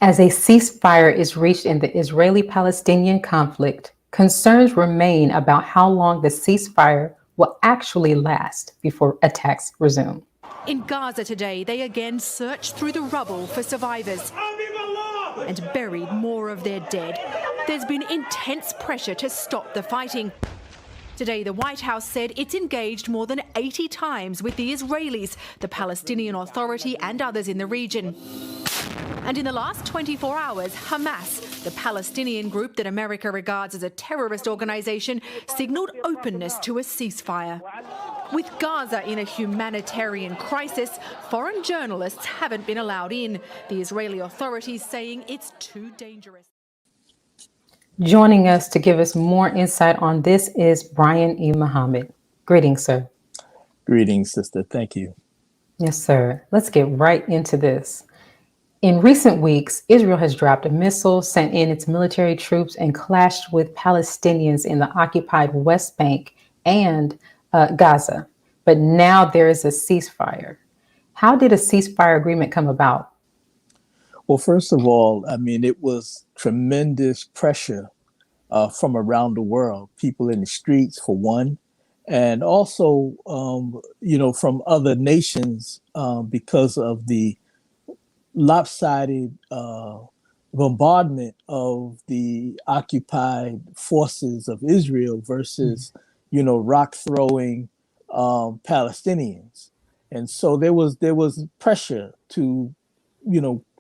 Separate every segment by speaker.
Speaker 1: As a ceasefire is reached in the Israeli-Palestinian conflict, concerns remain about how long the ceasefire will actually last before attacks resume.
Speaker 2: In Gaza today, they again searched through the rubble for survivors and buried more of their dead. There's been intense pressure to stop the fighting. Today, the White House said it's engaged more than 80 times with the Israelis, the Palestinian Authority and others in the region. And in the last 24 hours, Hamas, the Palestinian group that America regards as a terrorist organization, signaled openness to a ceasefire. With Gaza in a humanitarian crisis, foreign journalists haven't been allowed in, the Israeli authorities saying it's too dangerous.
Speaker 1: Joining us to give us more insight on this is Brian E. Muhammad. Greetings, sir.
Speaker 3: Greetings, sister. Thank you.
Speaker 1: Yes, sir. Let's get right into this. In recent weeks, Israel has dropped a missile, sent in its military troops, and clashed with Palestinians in the occupied West Bank and Gaza. But now there is a ceasefire. How did a ceasefire agreement come about?
Speaker 3: Well, first of all, I mean, it was tremendous pressure from around the world, people in the streets, for one, and also, from other nations because of the lopsided bombardment of the occupied forces of Israel versus, rock throwing Palestinians. And so there was pressure to,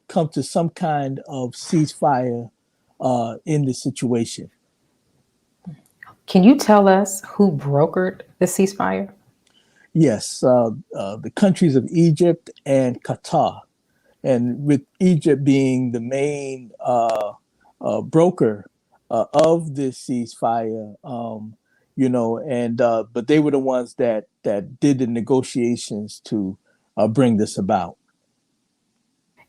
Speaker 3: come to some kind of ceasefire in the situation.
Speaker 1: Can you tell us who brokered the ceasefire?
Speaker 3: Yes, the countries of Egypt and Qatar. And with Egypt being the main broker of this ceasefire, but they were the ones that did the negotiations to bring this about.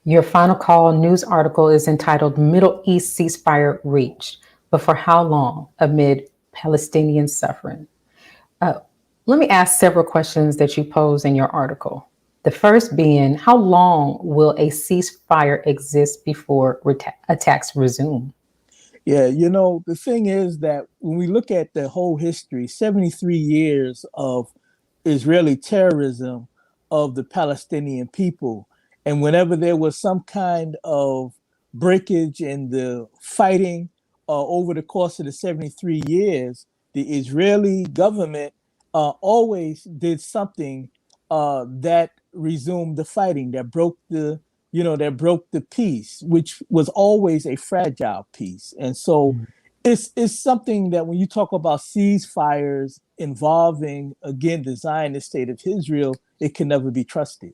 Speaker 1: Your final call news article is entitled Middle East Ceasefire Reached, but for how long amid Palestinian suffering? Let me ask several questions that you pose in your article. The first being, how long will a ceasefire exist before attacks resume?
Speaker 3: Yeah, the thing is that when we look at the whole history, 73 years of Israeli terrorism of the Palestinian people, and whenever there was some kind of breakage in the fighting over the course of the 73 years, the Israeli government always did something that resumed the fighting, that broke the peace, which was always a fragile peace. And so it's something that when you talk about ceasefires involving, again, the Zionist state of Israel, it can never be trusted.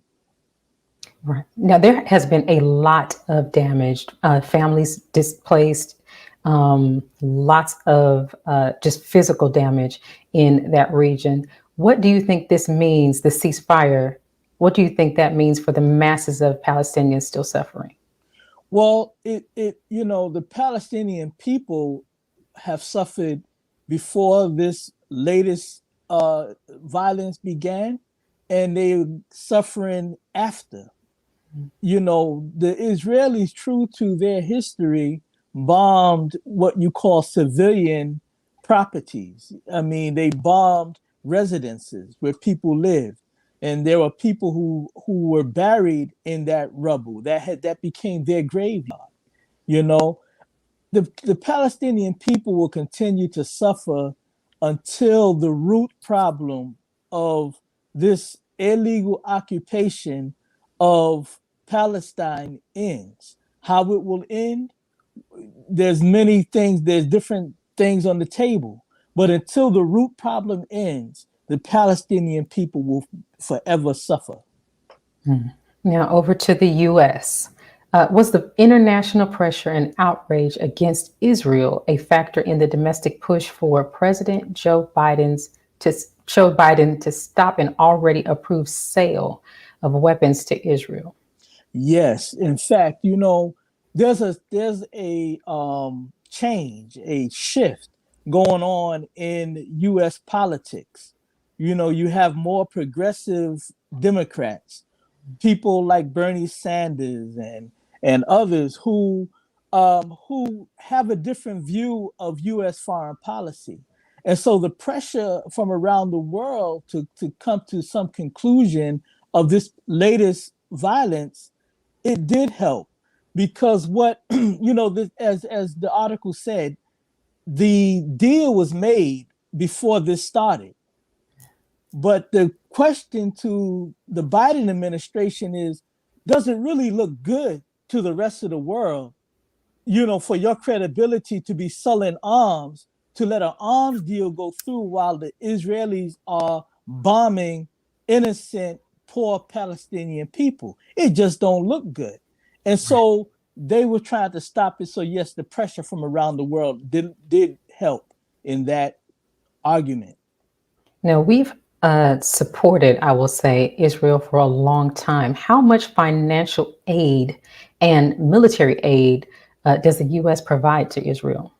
Speaker 1: Right. Now, there has been a lot of damage, families displaced, lots of just physical damage in that region. What do you think this means, the ceasefire? What do you think that means for the masses of Palestinians still suffering?
Speaker 3: Well, the Palestinian people have suffered before this latest violence began, and they're suffering after. The Israelis, true to their history, bombed what you call civilian properties. I mean, they bombed residences where people lived. And there were people who were buried in that rubble that became their graveyard. The Palestinian people will continue to suffer until the root problem of this illegal occupation of Palestine ends. How it will end, there's many things, there's different things on the table. But until the root problem ends, the Palestinian people will forever suffer.
Speaker 1: Now over to the U.S. Was the international pressure and outrage against Israel a factor in the domestic push for President Joe Biden to stop an already approved sale of weapons to Israel?
Speaker 3: Yes, in fact, there's a change, a shift going on in U.S. politics. You have more progressive Democrats, people like Bernie Sanders and others who have a different view of U.S. foreign policy. And so the pressure from around the world to come to some conclusion of this latest violence, it did help, because what as the article said, the deal was made before this started. But the question to the Biden administration is, does it really look good to the rest of the world, for your credibility to be selling arms, to let an arms deal go through while the Israelis are bombing innocent, poor Palestinian people? It just don't look good. And so they were trying to stop it. So yes, the pressure from around the world did help in that argument.
Speaker 1: Now, we've supported, I will say, Israel for a long time. How much financial aid and military aid does the U.S. provide to Israel?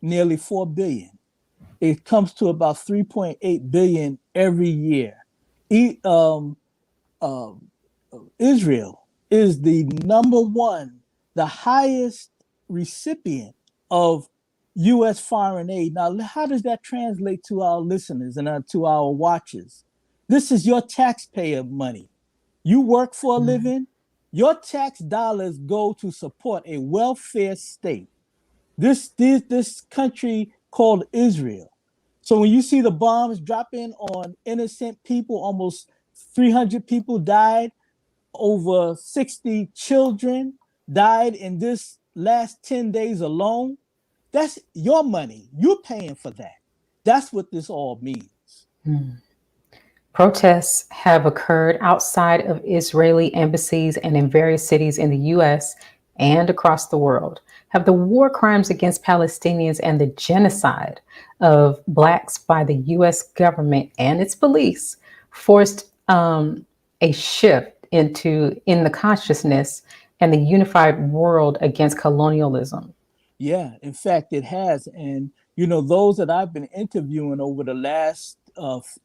Speaker 3: Nearly $4 billion. It comes to about $3.8 billion every year. Israel is the number one, the highest recipient of U.S. foreign aid. Now, how does that translate to our listeners and to our watchers? This is your taxpayer money. You work for a living. Your tax dollars go to support a welfare state. This country called Israel. So when you see the bombs dropping on innocent people, almost 300 people died, over 60 children died in this last 10 days alone. That's your money. You're paying for that. That's what this all means.
Speaker 1: Protests have occurred outside of Israeli embassies and in various cities in the U.S. and across the world. Have the war crimes against Palestinians and the genocide of Blacks by the U.S. government and its police forced a shift in the consciousness and the unified world against colonialism?
Speaker 3: Yeah, in fact, it has. And, those that I've been interviewing over the last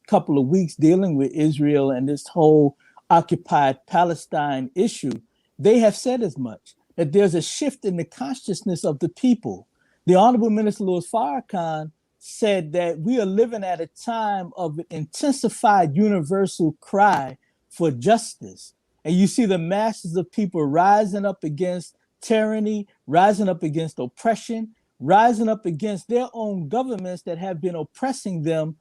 Speaker 3: couple of weeks dealing with Israel and this whole occupied Palestine issue, they have said as much, that there's a shift in the consciousness of the people. The Honorable Minister Louis Farrakhan said that we are living at a time of intensified universal cry for justice. And you see the masses of people rising up against tyranny, rising up against oppression, rising up against their own governments that have been oppressing them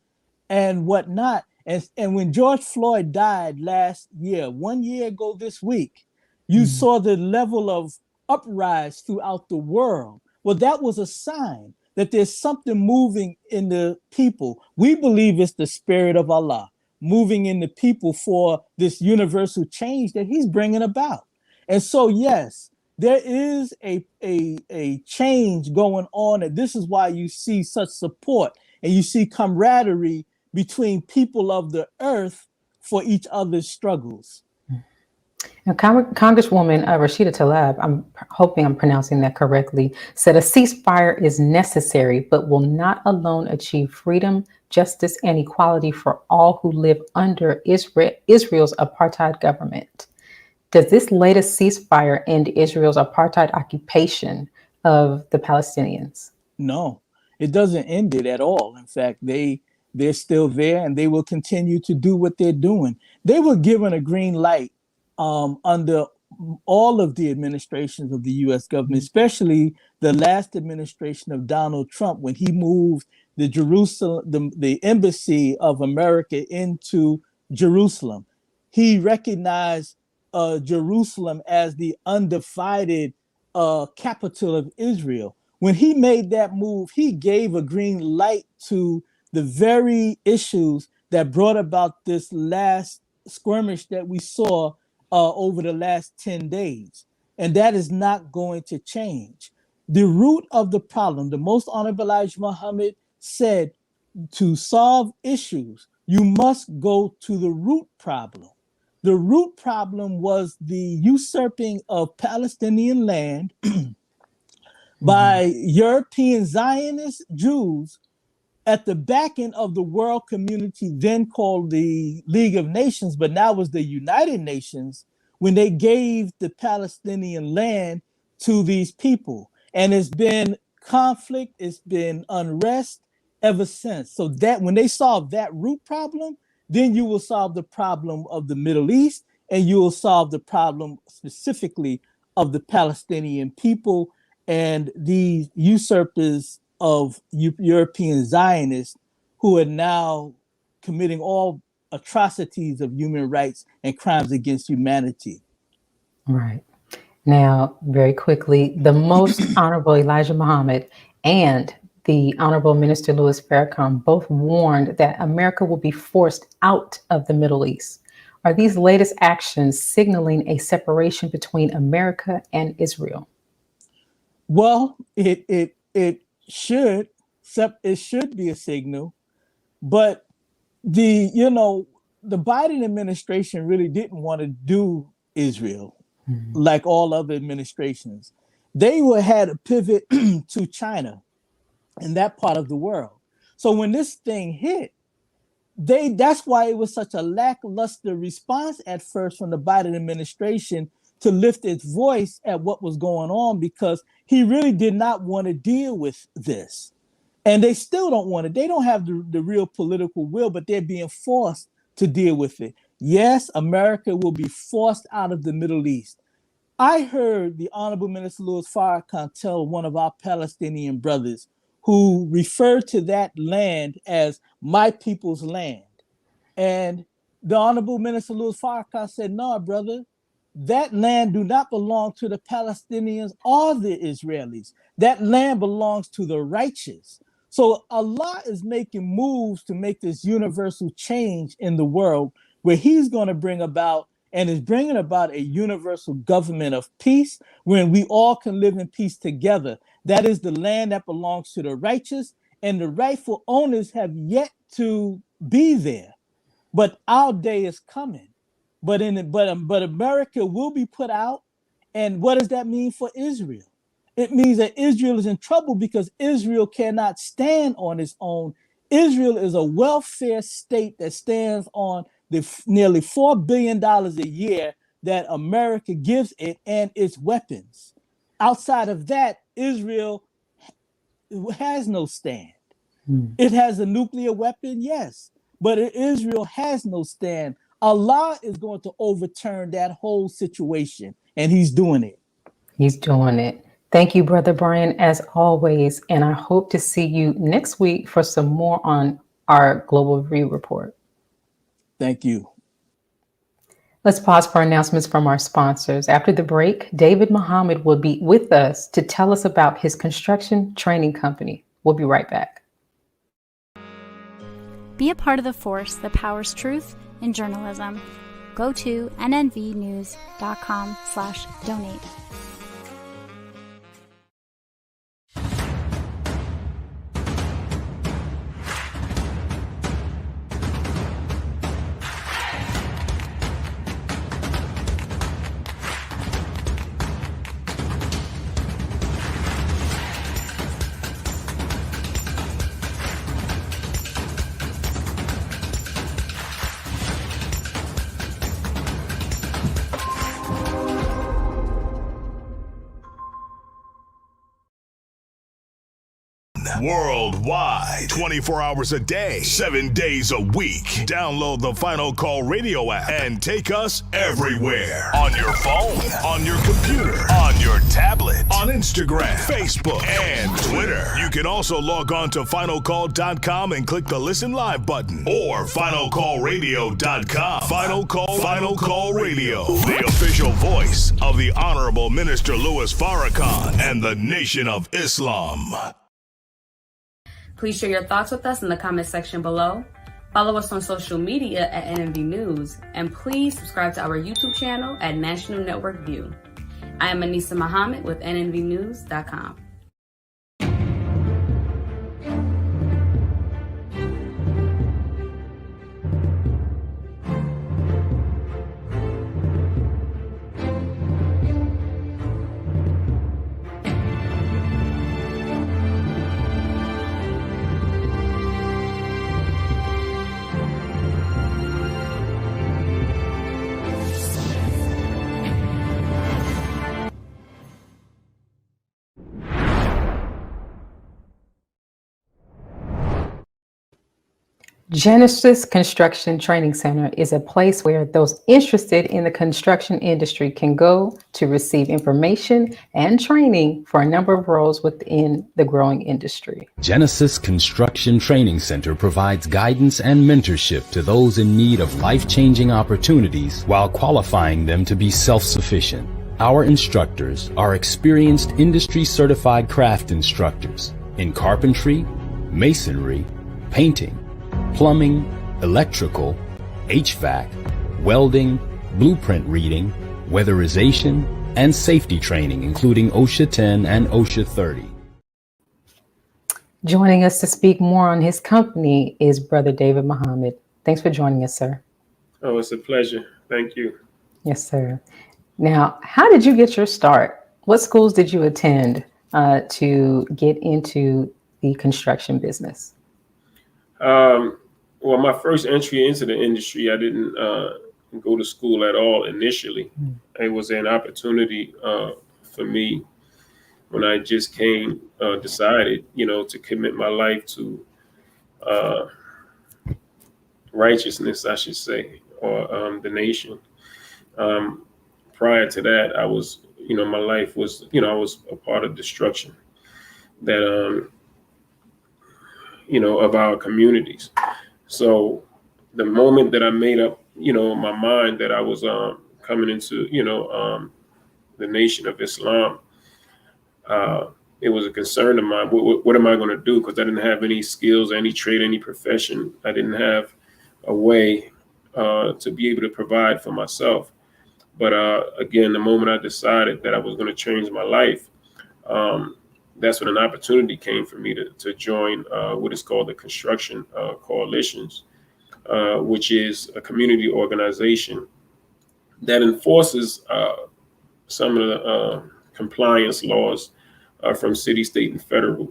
Speaker 3: and whatnot. And when George Floyd died last year, 1 year ago this week, you saw the level of uprise throughout the world. Well, that was a sign that there's something moving in the people. We believe it's the spirit of Allah moving in the people for this universal change that he's bringing about. And so, yes, there is a change going on. And this is why you see such support and you see camaraderie between people of the earth for each other's struggles.
Speaker 1: Now, Congresswoman Rashida Tlaib, I'm hoping I'm pronouncing that correctly, said a ceasefire is necessary, but will not alone achieve freedom, justice, and equality for all who live under Israel's apartheid government. Does this latest ceasefire end Israel's apartheid occupation of the Palestinians?
Speaker 3: No, it doesn't end it at all. In fact, they're still there and they will continue to do what they're doing. They were given a green light under all of the administrations of the U.S. government, especially the last administration of Donald Trump, when he moved the embassy of America into Jerusalem. He recognized Jerusalem as the undivided capital of Israel. When he made that move, he gave a green light to the very issues that brought about this last skirmish that we saw over the last 10 days. And that is not going to change. The root of the problem, the Most Honorable Elijah Muhammad said, to solve issues, you must go to the root problem. The root problem was the usurping of Palestinian land by European Zionist Jews at the back end of the world community, then called the League of Nations, but now was the United Nations, when they gave the Palestinian land to these people. And it's been conflict, it's been unrest ever since. So that when they solve that root problem, then you will solve the problem of the Middle East, and you will solve the problem specifically of the Palestinian people and these usurpers of European Zionists who are now committing all atrocities of human rights and crimes against humanity.
Speaker 1: Right. Now, very quickly, the Most Honorable Elijah Muhammad and the Honorable Minister Louis Farrakhan both warned that America will be forced out of the Middle East. Are these latest actions signaling a separation between America and Israel?
Speaker 3: Well, it should be a signal, but the Biden administration really didn't want to do Israel like all other administrations. They had a pivot to China in that part of the world. So when this thing hit, that's why it was such a lackluster response at first from the Biden administration to lift its voice at what was going on, because he really did not want to deal with this. And they still don't want it. They don't have the real political will, but they're being forced to deal with it. Yes, America will be forced out of the Middle East. I heard the Honorable Minister Louis Farrakhan tell one of our Palestinian brothers, who referred to that land as my people's land. And the Honorable Minister Louis Farrakhan said, no, brother, that land do not belong to the Palestinians or the Israelis. That land belongs to the righteous. So Allah is making moves to make this universal change in the world, where he's going to bring about and is bringing about a universal government of peace, when we all can live in peace together. That is the land that belongs to the righteous, and the rightful owners have yet to be there. But our day is coming. But America will be put out. And what does that mean for Israel? It means that Israel is in trouble, because Israel cannot stand on its own. Israel is a welfare state that stands on the nearly $4 billion a year that America gives it and its weapons. Outside of that, Israel has no stand. It has a nuclear weapon, yes, but Israel has no stand. Allah is going to overturn that whole situation, and he's doing it.
Speaker 1: He's doing it. Thank you, Brother Brian, as always. And I hope to see you next week for some more on our Global Review Report.
Speaker 3: Thank you.
Speaker 1: Let's pause for announcements from our sponsors. After the break, David Muhammad will be with us to tell us about his construction training company. We'll be right back.
Speaker 4: Be a part of the force that powers truth in journalism. Go to nnvnews.com/donate.
Speaker 5: Worldwide, 24 hours a day, 7 days a week. Download the Final Call Radio app and take us everywhere. On your phone, on your computer, on your tablet, on Instagram, Facebook, and Twitter. You can also log on to finalcall.com and click the Listen Live button, or finalcallradio.com. Final Call Radio, the official voice of the Honorable Minister Louis Farrakhan and the Nation of Islam.
Speaker 6: Please share your thoughts with us in the comment section below. Follow us on social media at NNV News, and please subscribe to our YouTube channel at National Network View. I am Anissa Muhammad with nnvnews.com.
Speaker 1: Genesis Construction Training Center is a place where those interested in the construction industry can go to receive information and training for a number of roles within the growing industry.
Speaker 7: Genesis Construction Training Center provides guidance and mentorship to those in need of life-changing opportunities while qualifying them to be self-sufficient. Our instructors are experienced industry-certified craft instructors in carpentry, masonry, painting, plumbing, electrical, HVAC, welding, blueprint reading, weatherization, and safety training, including OSHA 10 and OSHA 30.
Speaker 1: Joining us to speak more on his company is Brother David Muhammad. Thanks for joining us, sir.
Speaker 8: Oh, it's a pleasure. Thank you.
Speaker 1: Yes, sir. Now, how did you get your start? What schools did you attend to get into the construction business?
Speaker 8: Well, my first entry into the industry, I didn't go to school at all initially. It was an opportunity for me when I just decided, to commit my life to righteousness, I should say, or the nation. Prior to that, I was, my life was, I was a part of destruction that, of our communities. So the moment that I made up, my mind that I was coming into, the nation of Islam, it was a concern of mine. What am I going to do? Because I didn't have any skills, any trade, any profession. I didn't have a way to be able to provide for myself. But again, the moment I decided that I was going to change my life, that's when an opportunity came for me to join what is called the Construction Coalitions, which is a community organization that enforces some of the compliance laws from city, state, and federal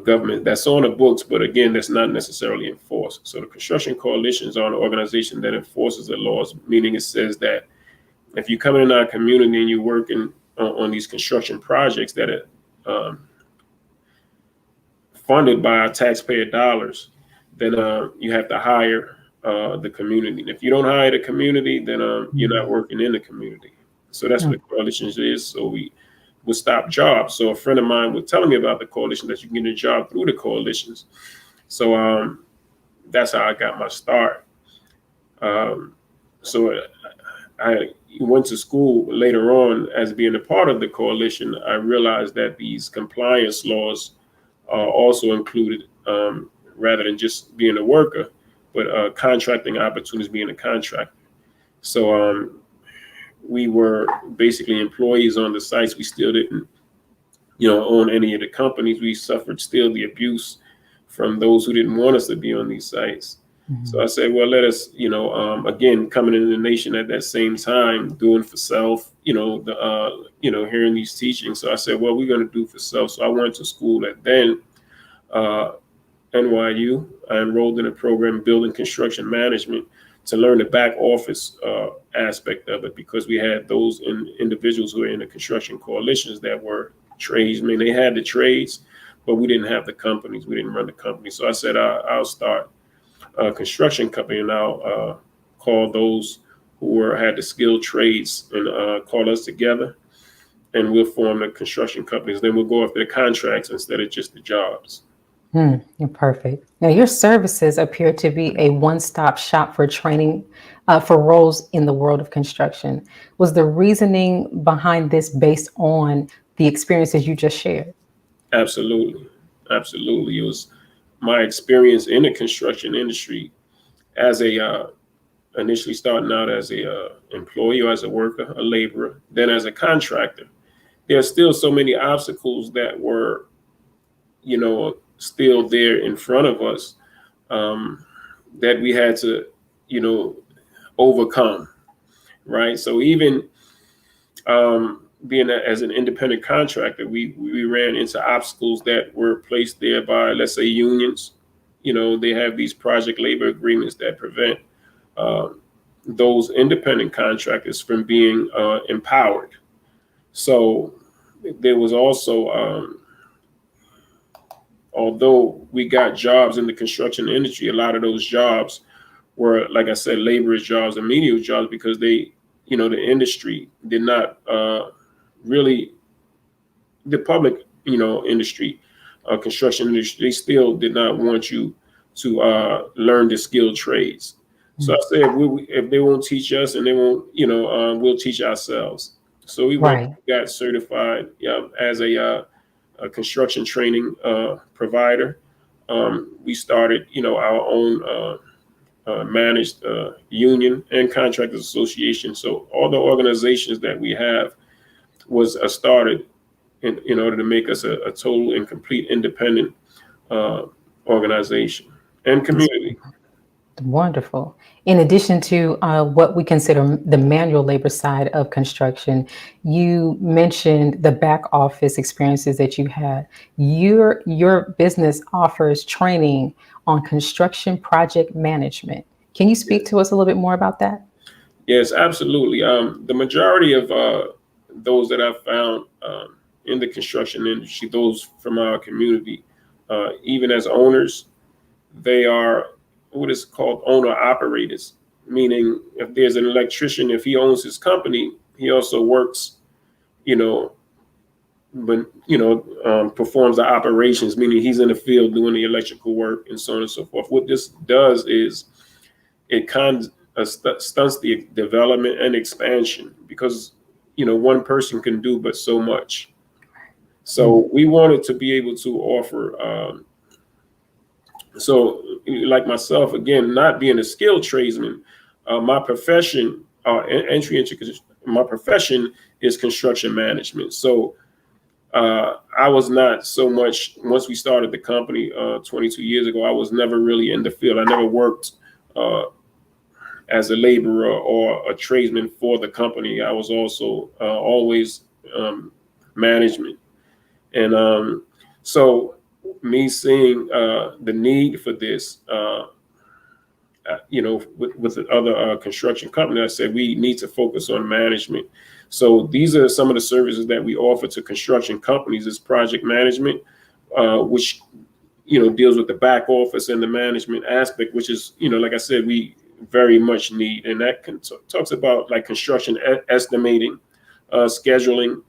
Speaker 8: government that's on the books, but again, that's not necessarily enforced. So the Construction Coalitions are an organization that enforces the laws, meaning it says that if you come in our community and you're working on these construction projects that are funded by our taxpayer dollars, then you have to hire the community. And if you don't hire the community, then you're not working in the community. So that's what the coalitions is. So we would stop jobs. So a friend of mine was telling me about the coalition, that you can get a job through the coalitions. So that's how I got my start. So I went to school later on as being a part of the coalition. I realized that these compliance laws also included, rather than just being a worker, but contracting opportunities, being a contractor. So we were basically employees on the sites. We still didn't, own any of the companies. We suffered still the abuse from those who didn't want us to be on these sites. Mm-hmm. So I said, well, let us, again, coming into the nation at that same time, doing for self, hearing these teachings. So I said, well, we're going to do for self. So I went to school at then NYU. I enrolled in a program, Building Construction Management, to learn the back office aspect of it, because we had those individuals who were in the construction coalitions that were tradesmen. They had the trades, but we didn't have the companies. We didn't run the company. So I said, I'll start a construction company, and I'll call those who had the skilled trades and call us together, and we'll form the construction companies. Then we'll go after the contracts instead of just the jobs.
Speaker 1: You're perfect. Now, your services appear to be a one-stop shop for training for roles in the world of construction. Was the reasoning behind this based on the experiences you just shared?
Speaker 8: Absolutely. Absolutely. It was my experience in the construction industry as initially starting out as a employee or as a worker, a laborer, then as a contractor. There are still so many obstacles that were, still there in front of us that we had to, overcome, right? So even being as an independent contractor, we ran into obstacles that were placed there by, let's say, unions. They have these project labor agreements that prevent those independent contractors from being empowered. So there was also although we got jobs in the construction industry, a lot of those jobs were, like I said, laborers jobs and menial jobs, because they, the industry did not really, the public, industry, construction industry, they still did not want you to learn the skilled trades. So I said, if they won't teach us, and they won't, we'll teach ourselves. So we got certified as a construction training provider. We started, our own managed union and contractors association. So all the organizations that we have was started in order to make us a total and complete independent organization and community.
Speaker 1: Wonderful. In addition to what we consider the manual labor side of construction, you mentioned the back office experiences that you had. Your business offers training on construction project management. Can you speak to us a little bit more about that?
Speaker 8: Yes, absolutely. The majority of those that I've found in the construction industry, those from our community, even as owners, they are what is called owner operators, meaning if there's an electrician, if he owns his company, he also works, performs the operations, meaning he's in the field doing the electrical work and so on and so forth. What this does is it stunts the development and expansion, because, one person can do but so much. So we wanted to be able to offer, so like myself, again, not being a skilled tradesman, my profession, entry into my profession is construction management. So I was not so much, once we started the company 22 years ago, I was never really in the field. I never worked as a laborer or a tradesman for the company. I was also always management. And so me seeing the need for this, with the other construction company, I said we need to focus on management. So these are some of the services that we offer to construction companies: is project management, which deals with the back office and the management aspect, which is, like I said, we very much need. And that talks about like construction estimating, scheduling,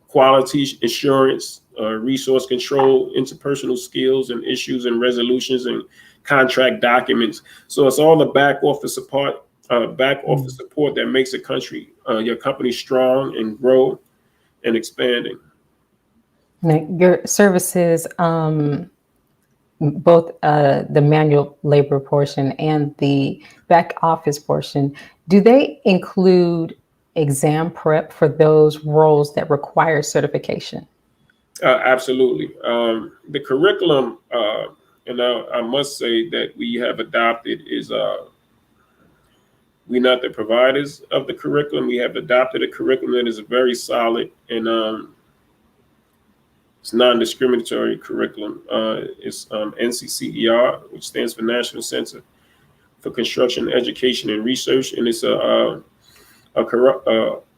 Speaker 8: quality assurance, resource control, interpersonal skills and issues and resolutions, and contract documents. So it's all the back office support that makes your company strong and grow and expanding.
Speaker 1: Now, your services, both the manual labor portion and the back office portion, do they include exam prep for those roles that require certification?
Speaker 8: Absolutely. The curriculum, and I must say that we have adopted is, we're not the providers of the curriculum. We have adopted a curriculum that is very solid, and it's non-discriminatory curriculum. It's NCCER, which stands for National Center for Construction Education and Research, and it's a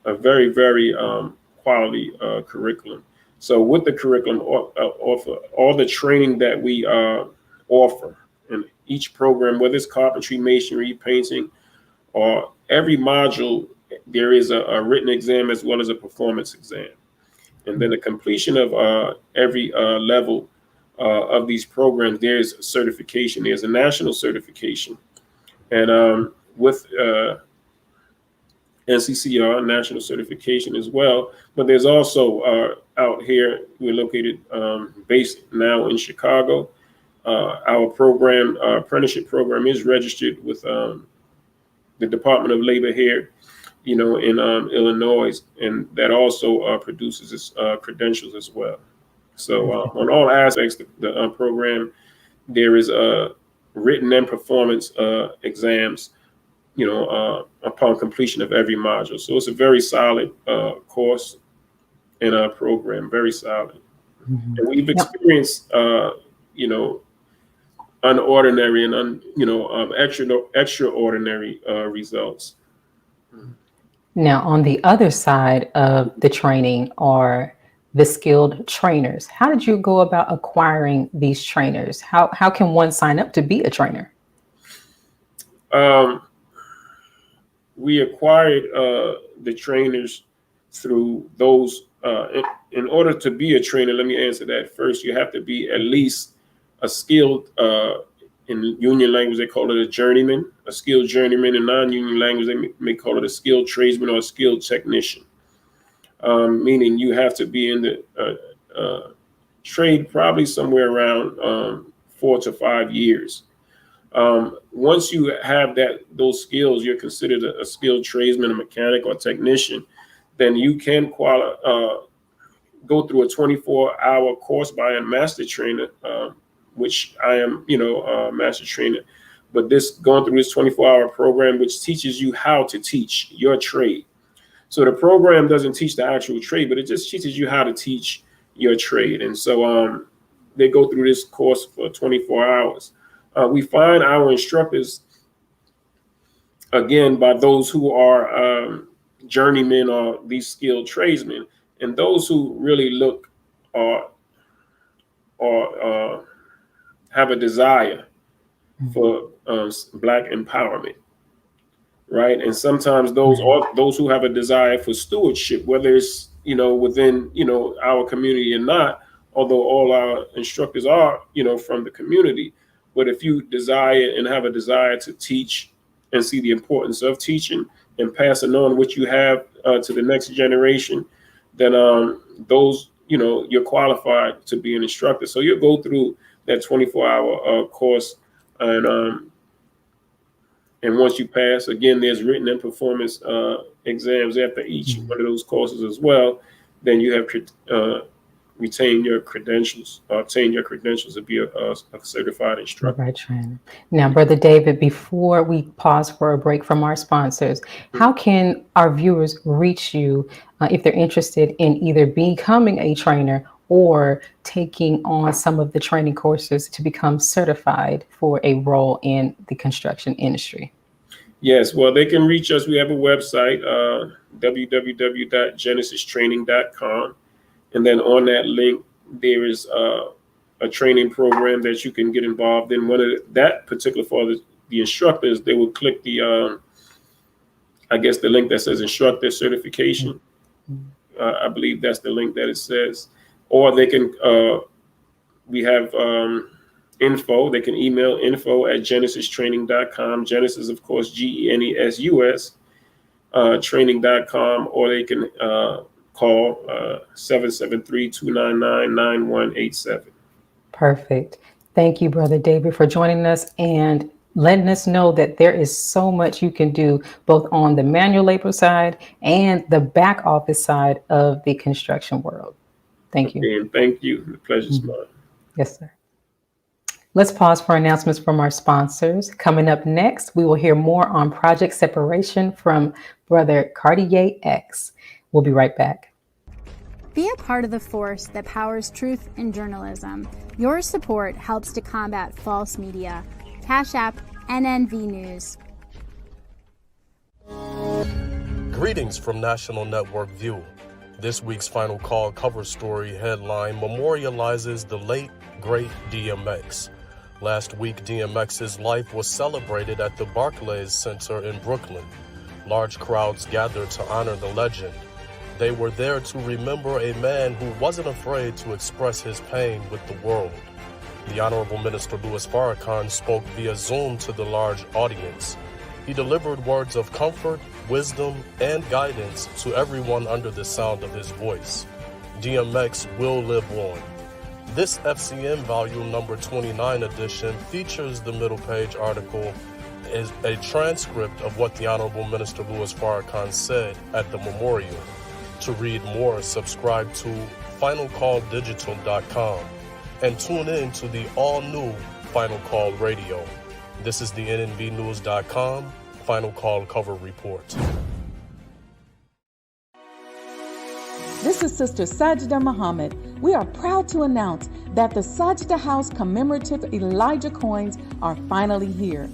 Speaker 8: very, very quality curriculum. So with the curriculum offer, all the training that we offer in each program, whether it's carpentry, masonry, painting, or every module, there is a written exam as well as a performance exam. And then the completion of every level of these programs, there's certification. There's a national certification. And with NCCR, national certification as well. But there's also out here, we're located, based now in Chicago. Our program, apprenticeship program, is registered with the Department of Labor here, in Illinois, and that also produces its credentials as well. So on all aspects, the program, there is written and performance exams, upon completion of every module. So it's a very solid course in our program, very solid. Mm-hmm. And we've experienced, unordinary and extraordinary results.
Speaker 1: Now, on the other side of the training are the skilled trainers. How did you go about acquiring these trainers? How can one sign up to be a trainer?
Speaker 8: We acquired the trainers through those. In order to be a trainer, let me answer that first. You have to be at least a skilled, in union language, they call it a journeyman, a skilled journeyman. In non-union language, they may call it a skilled tradesman or a skilled technician. Meaning you have to be in the trade probably somewhere around 4 to 5 years. Once you have those skills, you're considered a skilled tradesman, a mechanic, or technician. Then you can go through a 24-hour course by a master trainer, which I am, a master trainer. But going through this 24-hour program, which teaches you how to teach your trade. So the program doesn't teach the actual trade, but it just teaches you how to teach your trade. And so they go through this course for 24 hours. We find our instructors, again, by those who are journeymen or these skilled tradesmen, and those who really look or have a desire for Black empowerment. Right. And sometimes those who have a desire for stewardship, whether it's, within, our community or not, although all our instructors are, from the community. But if you desire and have a desire to teach and see the importance of teaching and passing on what you have to the next generation, then you're qualified to be an instructor. So you'll go through that 24-hour course. And once you pass, again, there's written and performance exams after each one of those courses as well. Then you have retain your credentials, obtain your credentials to be a certified instructor.
Speaker 1: Right, trainer. Now, Brother David, before we pause for a break from our sponsors, how can our viewers reach you if they're interested in either becoming a trainer or taking on some of the training courses to become certified for a role in the construction industry?
Speaker 8: Yes, well, they can reach us. We have a website, www.genesistraining.com. And then on that link, there is a training program that you can get involved in. That particular for the instructors, they will click the link that says instructor certification. I believe that's the link that it says. Or they can, we have info. They can email info@genesistraining.com. Genesis, of course, GENESUS, training.com, or they can call 773-299-9187.
Speaker 1: Perfect. Thank you, Brother David, for joining us and letting us know that there is so much you can do both on the manual labor side and the back office side of the construction world. Thank you.
Speaker 8: And thank you. The pleasure's mine.
Speaker 1: Yes, sir. Let's pause for announcements from our sponsors. Coming up next, we will hear more on Project Seperation from Brother Cardia X. We'll be right back.
Speaker 4: Be a part of the force that powers truth in journalism. Your support helps to combat false media. Cash App NNV News.
Speaker 9: Greetings from National Network View. This week's Final Call cover story headline memorializes the late, great DMX. Last week, DMX's life was celebrated at the Barclays Center in Brooklyn. Large crowds gathered to honor the legend. They were there to remember a man who wasn't afraid to express his pain with the world. The Honorable Minister Louis Farrakhan spoke via Zoom to the large audience. He delivered words of comfort, wisdom, and guidance to everyone under the sound of his voice. DMX will live on. This FCM volume number 29 edition features the middle page article as a transcript of what the Honorable Minister Louis Farrakhan said at the memorial. To read more, subscribe to finalcalldigital.com and tune in to the all-new Final Call Radio. This is the nnvnews.com Final Call cover report.
Speaker 10: This is Sister Sajida Muhammad. We are proud to announce that the Sajida House commemorative Elijah coins are finally here.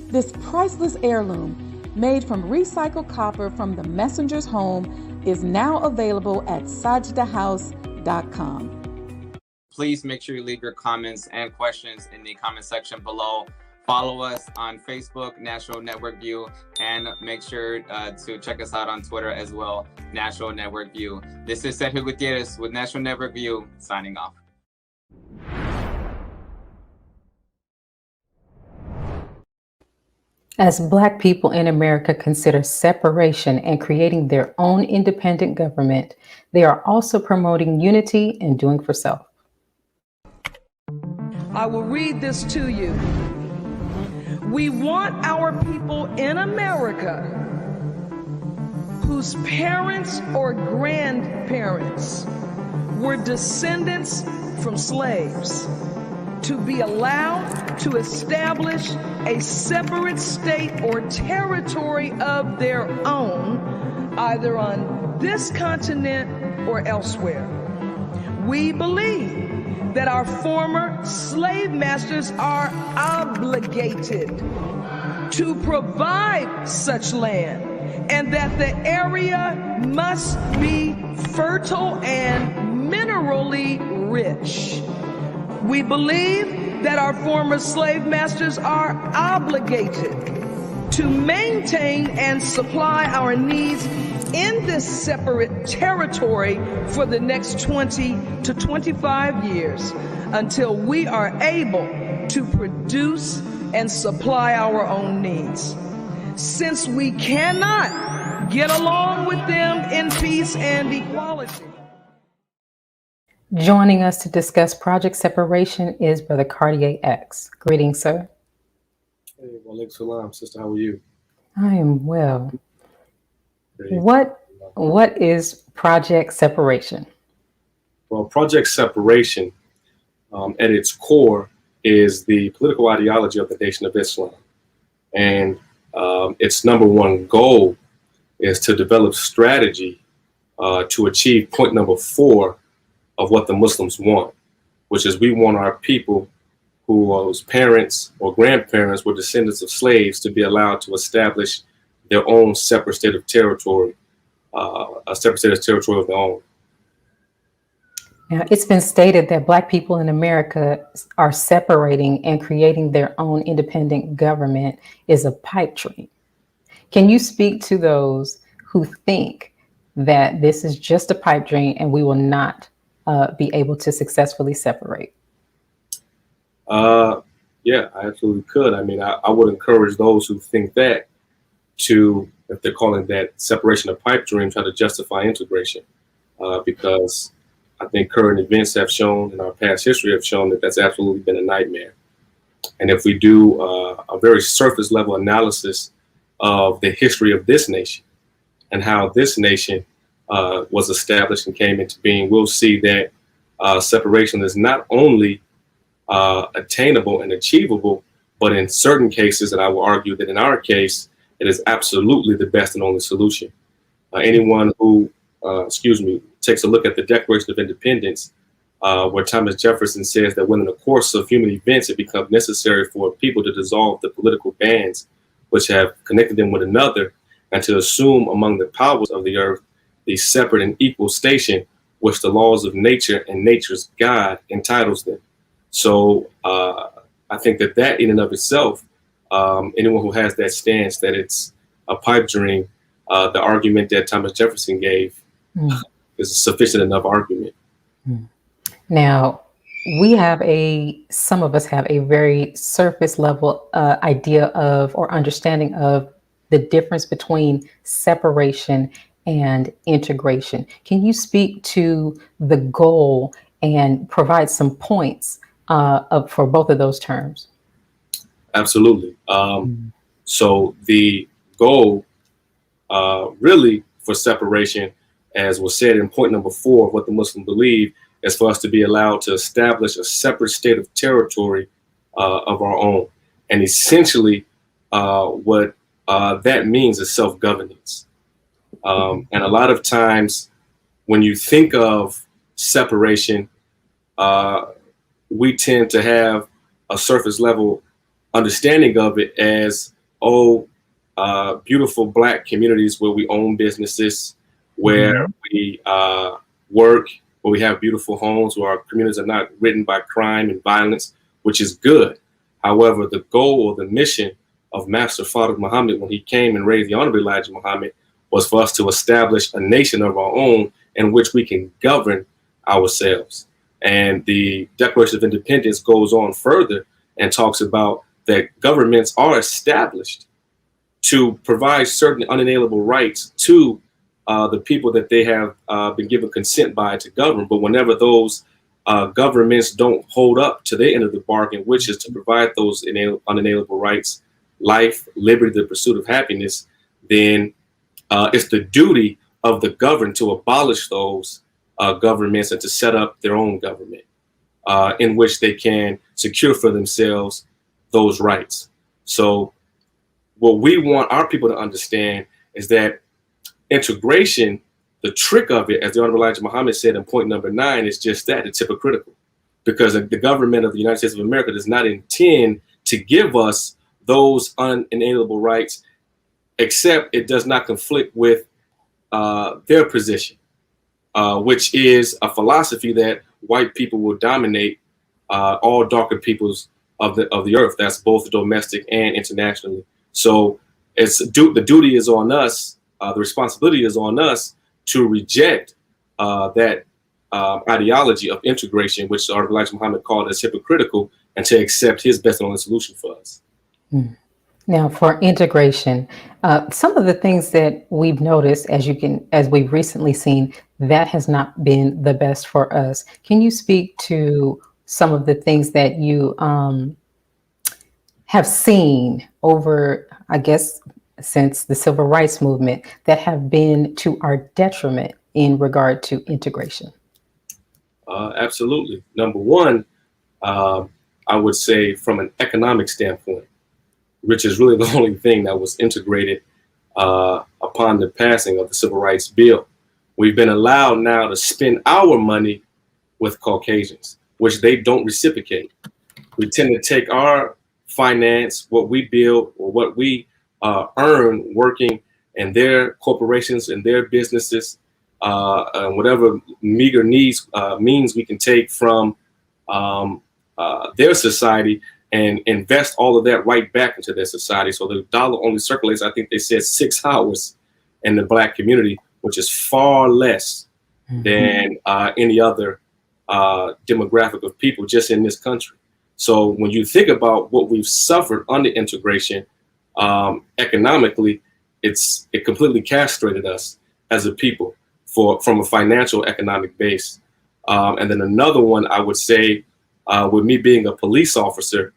Speaker 10: This priceless heirloom, made from recycled copper from the messenger's home, is now available at sajidahouse.com. SUBCRIBE.com.
Speaker 11: Please make sure you leave your comments and questions in the comment section below. Follow us on Facebook, National Network View, and make sure to check us out on Twitter as well, National Network View. This is Sergio Gutierrez with National Network View, signing off.
Speaker 1: As Black people in America consider separation and creating their own independent government, they are also promoting unity and doing for self.
Speaker 12: I will read this to you. We want our people in America whose parents or grandparents were descendants from slaves to be allowed to establish a separate state or territory of their own, either on this continent or elsewhere. We believe that our former slave masters are obligated to provide such land, and that the area must be fertile and minerally rich. We believe that our former slave masters are obligated to maintain and supply our needs in this separate territory for the next 20 to 25 years until we are able to produce and supply our own needs. Since we cannot get along with them in peace and equality.
Speaker 1: Joining us to discuss Project Seperation is Brother Cardia X. Greetings, sir.
Speaker 13: Hey, Walaikum salam, sister. How are you?
Speaker 1: I am well.
Speaker 13: Great.
Speaker 1: What is Project Seperation?
Speaker 13: Well, Project Seperation, at its core, is the political ideology of the Nation of Islam. And its number one goal is to develop strategy to achieve point number 4 of what the Muslims want, which is we want our people whose parents or grandparents were descendants of slaves to be allowed to establish their own separate state of territory, a separate state of territory of their own.
Speaker 1: Now, it's been stated that Black people in America are separating and creating their own independent government is a pipe dream. Can you speak to those who think that this is just a pipe dream and we will not be able to successfully separate?
Speaker 13: Yeah, I absolutely could. I mean, I would encourage those who think that to, if they're calling that separation a pipe dream, try to justify integration, because I think current events have shown and our past history have shown that that's absolutely been a nightmare. And if we do a very surface level analysis of the history of this nation and how this nation was established and came into being, we'll see that separation is not only attainable and achievable, but in certain cases, and I will argue that in our case, it is absolutely the best and only solution. Anyone who, takes a look at the Declaration of Independence, where Thomas Jefferson says that when in the course of human events, it becomes necessary for people to dissolve the political bands which have connected them with another, and to assume among the powers of the earth the separate and equal station which the laws of nature and nature's God entitles them. So I think that in and of itself, anyone who has that stance that it's a pipe dream, the argument that Thomas Jefferson gave is a sufficient enough argument.
Speaker 1: Now, some of us have a very surface level idea of or understanding of the difference between separation and integration. Can you speak to the goal and provide some points for both of those terms?
Speaker 13: Absolutely. So the goal really for separation, as was said in point number 4 of what the Muslims believe, is for us to be allowed to establish a separate state of territory of our own. And essentially what that means is self-governance. And a lot of times when you think of separation, we tend to have a surface level understanding of it as, beautiful Black communities where we own businesses, where we work where we have beautiful homes, where our communities are not ridden by crime and violence, which is good. However, the goal or the mission of Master Fard Muhammad when he came and raised the Honorable Elijah Muhammad was for us to establish a nation of our own in which we can govern ourselves. And the Declaration of Independence goes on further and talks about that governments are established to provide certain unalienable rights to the people that they have been given consent by to govern. But whenever those governments don't hold up to their end of the bargain, which is to provide those unalienable rights, life, liberty, the pursuit of happiness, then it's the duty of the governed to abolish those governments and to set up their own government in which they can secure for themselves those rights. So what we want our people to understand is that integration, the trick of it, as the Honorable Elijah Muhammad said in point number 9, is just that, it's hypocritical. Because the government of the United States of America does not intend to give us those unalienable rights, except it does not conflict with their position, which is a philosophy that white people will dominate all darker peoples of the earth. That's both domestic and internationally. So the duty is on us. The responsibility is on us to reject that ideology of integration, which Honorable Elijah Muhammad called as hypocritical, and to accept his best and only solution for us.
Speaker 1: Now, for integration, some of the things that we've noticed, as we've recently seen, that has not been the best for us. Can you speak to some of the things that you have seen over, I guess, since the civil rights movement that have been to our detriment in regard to integration?
Speaker 13: Absolutely. Number one, I would say from an economic standpoint, which is really the only thing that was integrated upon the passing of the Civil Rights Bill. We've been allowed now to spend our money with Caucasians, which they don't reciprocate. We tend to take our finance, what we build or what we earn working in their corporations and their businesses, whatever meager means we can take from their society and invest all of that right back into their society. So the dollar only circulates, I think they said, 6 hours in the Black community, which is far less than any other demographic of people just in this country. So when you think about what we've suffered under integration economically, it completely castrated us as a people from a financial economic base. And then another one, I would say, with me being a police officer,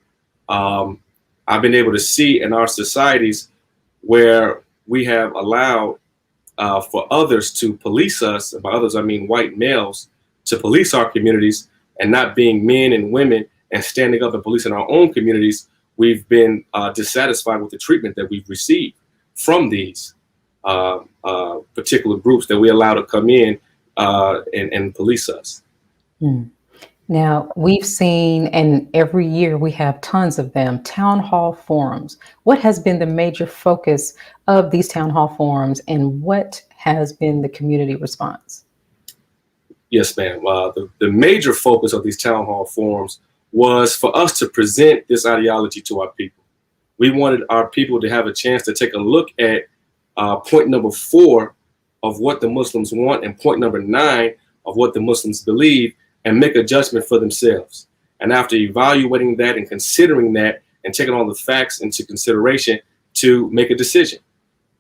Speaker 13: I've been able to see in our societies where we have allowed for others to police us, and by others I mean white males, to police our communities, and not being men and women and standing up and policing our own communities. We've been dissatisfied with the treatment that we've received from these particular groups that we allow to come in and police us.
Speaker 1: Now, we've seen, and every year we have tons of them, town hall forums. What has been the major focus of these town hall forums, and what has been the community response?
Speaker 13: Yes, ma'am. The major focus of these town hall forums was for us to present this ideology to our people. We wanted our people to have a chance to take a look at point number 4 of what the Muslims want and point number 9 of what the Muslims believe, and make a judgment for themselves. And after evaluating that and considering that and taking all the facts into consideration, to make a decision.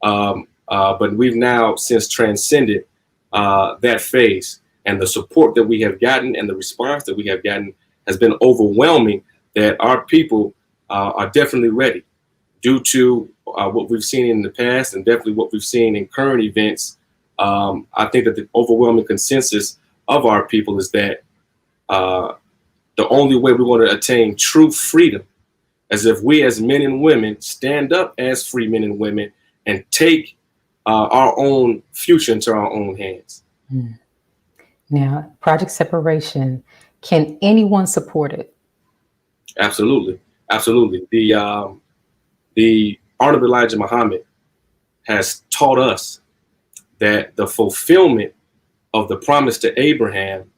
Speaker 13: But we've now since transcended that phase, and the support that we have gotten and the response that we have gotten has been overwhelming, that our people are definitely ready due to what we've seen in the past and definitely what we've seen in current events. I think that the overwhelming consensus of our people is that the only way we want to attain true freedom is if we as men and women stand up as free men and women and take our own future into our own hands.
Speaker 1: Now, Project Seperation, can anyone support it?
Speaker 13: Absolutely. Absolutely. The Honorable Elijah Muhammad has taught us that the fulfillment of the promise to Abraham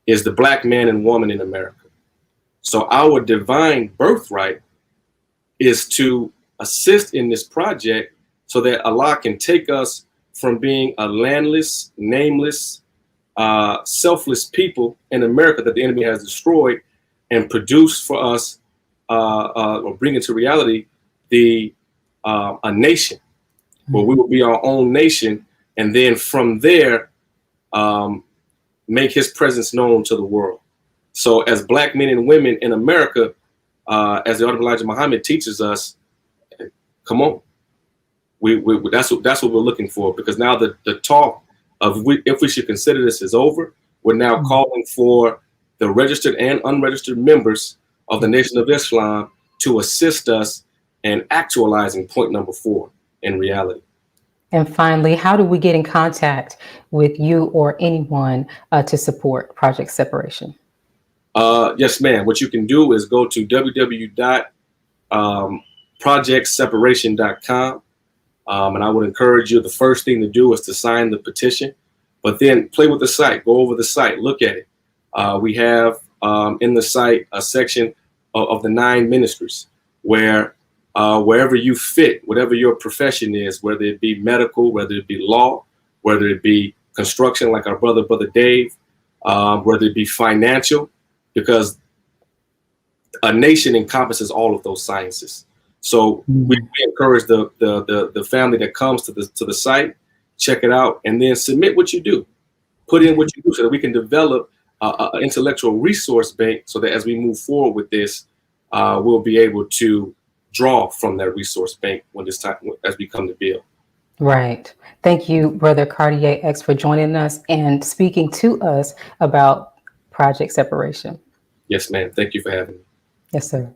Speaker 13: is the black man and woman in America. So our divine birthright is to assist in this project so that Allah can take us from being a landless, nameless, selfless people in America that the enemy has destroyed, and produce for us or bring into reality a nation where we will be our own nation, and then from there make his presence known to the world. So as black men and women in America, as the Honorable Elijah Muhammad teaches us, come on, that's what we're looking for, because now the talk of if we should consider this is over. We're now calling for the registered and unregistered members of the Nation of Islam to assist us in actualizing point number 4 in reality.
Speaker 1: And finally, how do we get in contact with you or anyone to support Project Seperation?
Speaker 13: Yes, ma'am. What you can do is go to www.projectseperation.com. And I would encourage you, the first thing to do is to sign the petition, but then play with the site, go over the site, look at it. We have in the site a section of the 9 ministries where wherever you fit, whatever your profession is, whether it be medical, whether it be law, whether it be construction like our brother Dave, whether it be financial, because a nation encompasses all of those sciences. So we encourage the family that comes to the site, check it out, and then submit what you do. Put in what you do so that we can develop an intellectual resource bank, so that as we move forward with this, we'll be able to draw from that resource bank when this time, as we come to build.
Speaker 1: Right. Thank you, Brother Cardia X, for joining us and speaking to us about Project Seperation.
Speaker 13: Yes, ma'am. Thank you for having me.
Speaker 1: Yes, sir.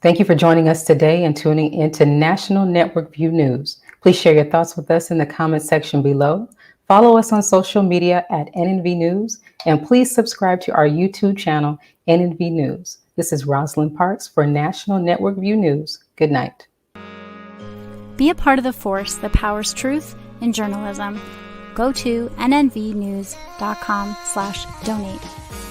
Speaker 1: Thank you for joining us today and tuning into National Network View News. Please share your thoughts with us in the comment section below. Follow us on social media at NNV News, and please subscribe to our YouTube channel, NNV News. This is Rosalind Parks for National Network View News. Good night.
Speaker 4: Be a part of the force that powers truth in journalism. Go to nnvnews.com/donate.